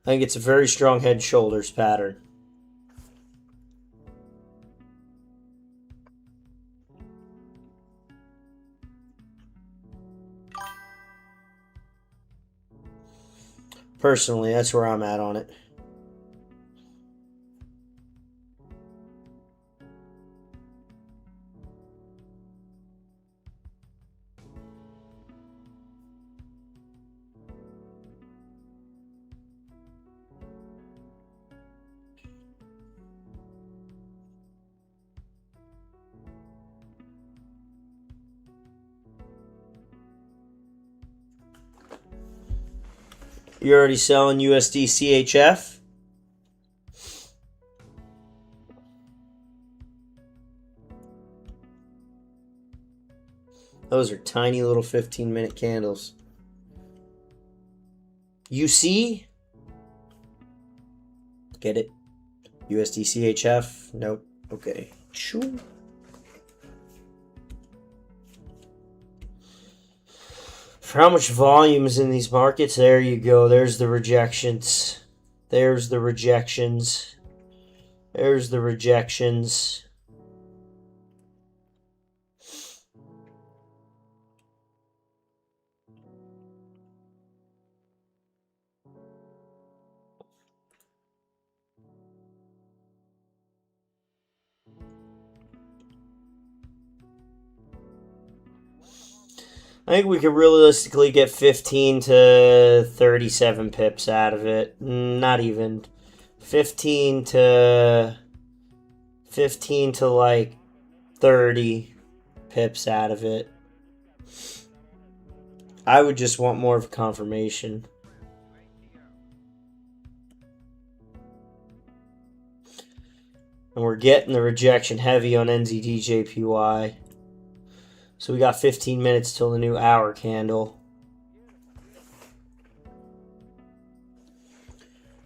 I think it's a very strong head and shoulders pattern. Personally, that's where I'm at on it. You're already selling USD CHF? Those are tiny little 15-minute candles. UC? Get it? USD CHF? Nope. Okay. Choo. For how much volume is in these markets, there you go. There's the rejections. There's the rejections. There's the rejections. I think we could realistically get 15 to 37 pips out of it. Not even. 15 to like 30 pips out of it. I would just want more of a confirmation. And we're getting the rejection heavy on NZDJPY. So we got 15 minutes till the new hour candle.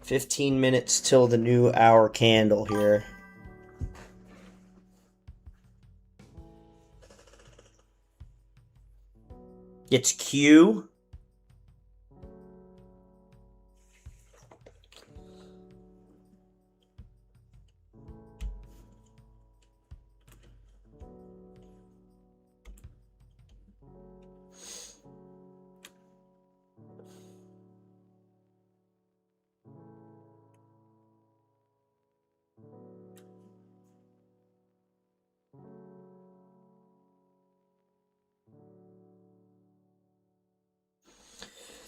15 minutes till the new hour candle here. It's Q.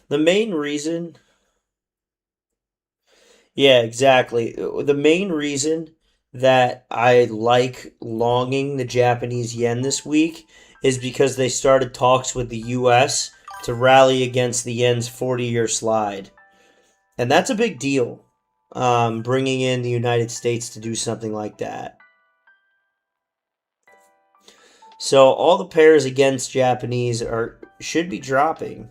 The main reason, yeah, exactly. The main reason that I like longing the Japanese yen this week is because they started talks with the U.S. to rally against the yen's 40-year slide. And that's a big deal, bringing in the United States to do something like that. So all the pairs against Japanese should be dropping.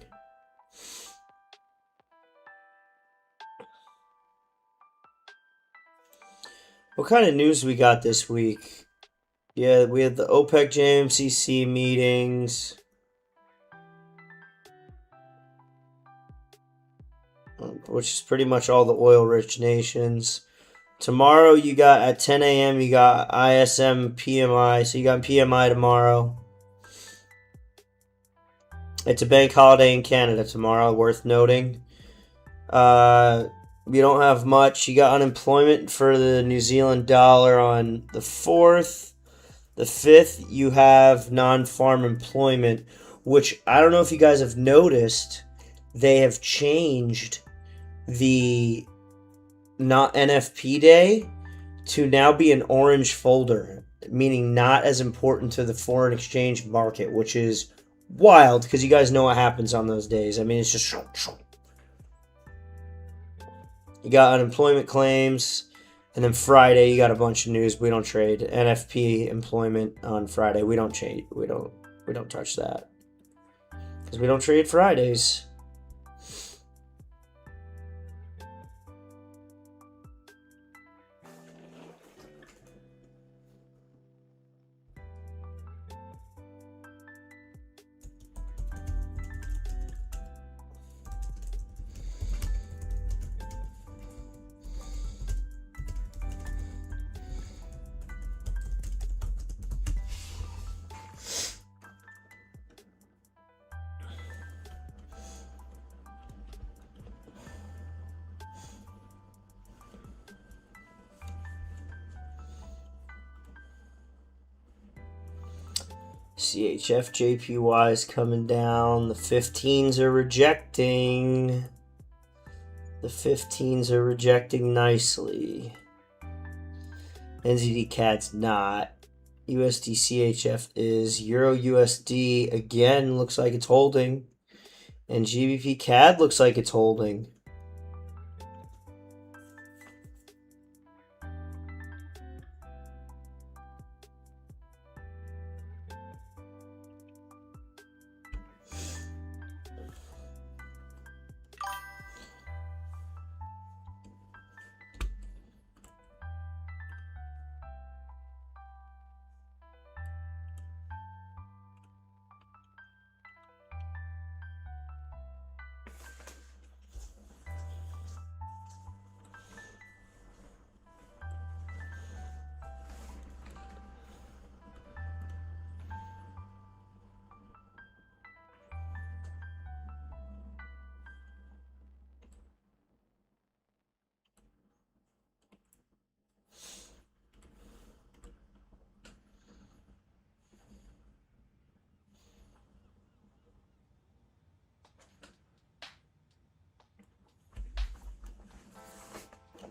What kind of news we got this week? Yeah, we had the OPEC JMCC meetings. Which is pretty much all the oil-rich nations. Tomorrow you got at 10 a.m. you got ISM PMI. So you got PMI tomorrow. It's a bank holiday in Canada tomorrow, worth noting. We don't have much. You got unemployment for the New Zealand dollar on the 4th. The 5th, you have non-farm employment, which I don't know if you guys have noticed. They have changed the not NFP day to now be an orange folder, meaning not as important to the foreign exchange market, which is wild because you guys know what happens on those days. I mean, it's just... You got unemployment claims, and then Friday you got a bunch of news. We don't trade NFP employment on Friday. We don't trade. We don't touch that because we don't trade Fridays. CHF JPY is coming down. The 15s are rejecting. The 15s are rejecting nicely. NZD CAD's not. USD CHF is. Euro USD again looks like it's holding. And GBP CAD looks like it's holding.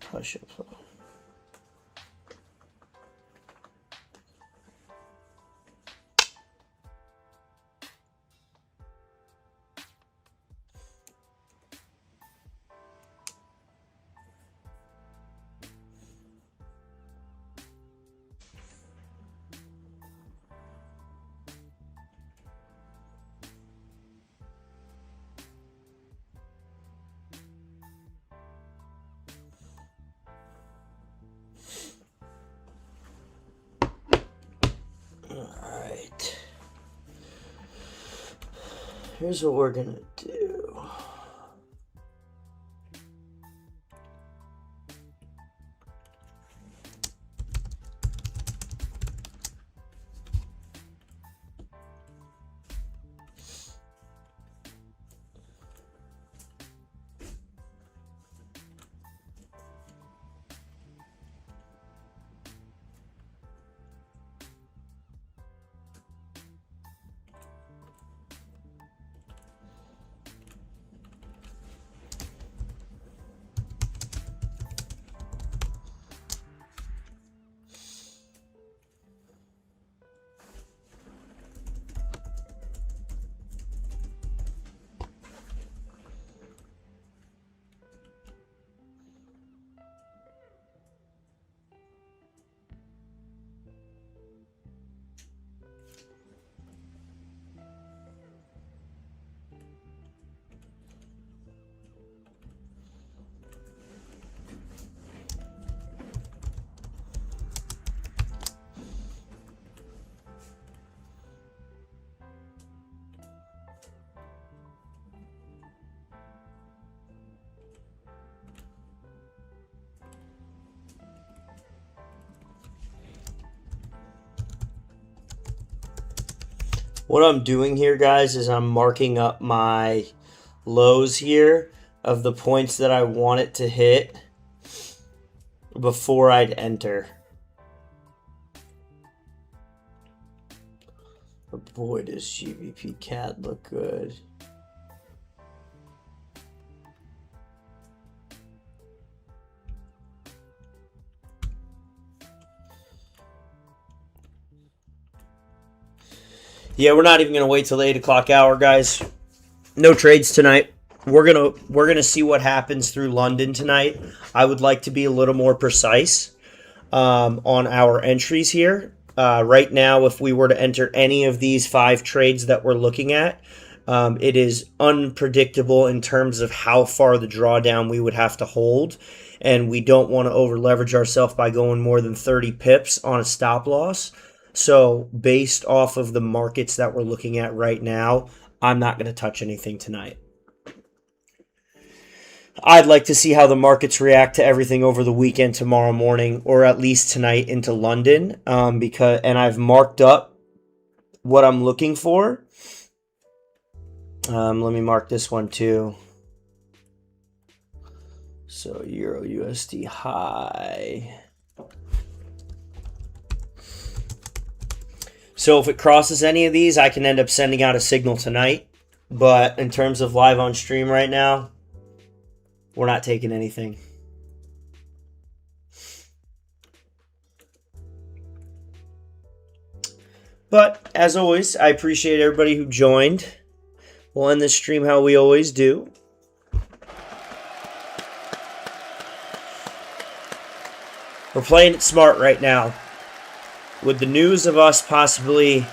Push it. Alright. Here's what we're gonna do. What I'm doing here, guys, is I'm marking up my lows here of the points that I want it to hit before I'd enter. But boy, does GBP CAD look good. Yeah, we're not even gonna wait till the 8 o'clock hour, guys. No trades tonight. We're gonna see what happens through London tonight. I would like to be a little more precise on our entries here. Right now, if we were to enter any of these 5 trades that we're looking at, it is unpredictable in terms of how far the drawdown we would have to hold, and we don't want to over leverage ourselves by going more than 30 pips on a stop loss. So based off of the markets that we're looking at right now, I'm not going to touch anything tonight. I'd like to see how the markets react to everything over the weekend tomorrow morning, or at least tonight into London, and I've marked up what I'm looking for. Let me mark this one too. So Euro USD high. So if it crosses any of these, I can end up sending out a signal tonight. But in terms of live on stream right now, we're not taking anything. But as always, I appreciate everybody who joined. We'll end this stream how we always do. We're playing it smart right now. With the news of us possibly,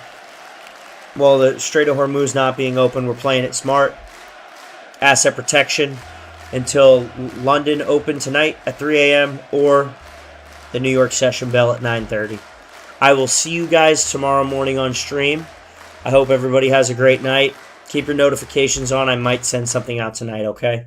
well, the Strait of Hormuz not being open, we're playing it smart. Asset protection until London open tonight at 3 a.m. or the New York session bell at 9:30. I will see you guys tomorrow morning on stream. I hope everybody has a great night. Keep your notifications on. I might send something out tonight, okay?